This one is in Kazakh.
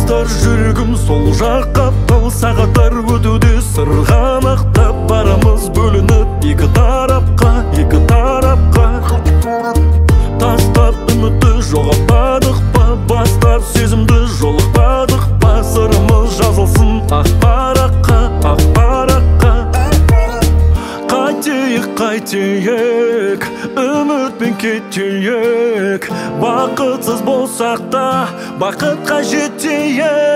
бастар жүрегім сол жаққа. Тал сағаттар өтуде сырғанақтап барамыз бөлініп екі тарапқа, екі тарапқа. Тастап үмітті жоғалтпадық па, бастап сезімді жолықпадық па. Сырымыз жазылсын ақ параққа, ақ параққа. Қайтейік, қайтейік, үмітпен кетейік. Бақытсыз болсақ та бақытқа жетейік.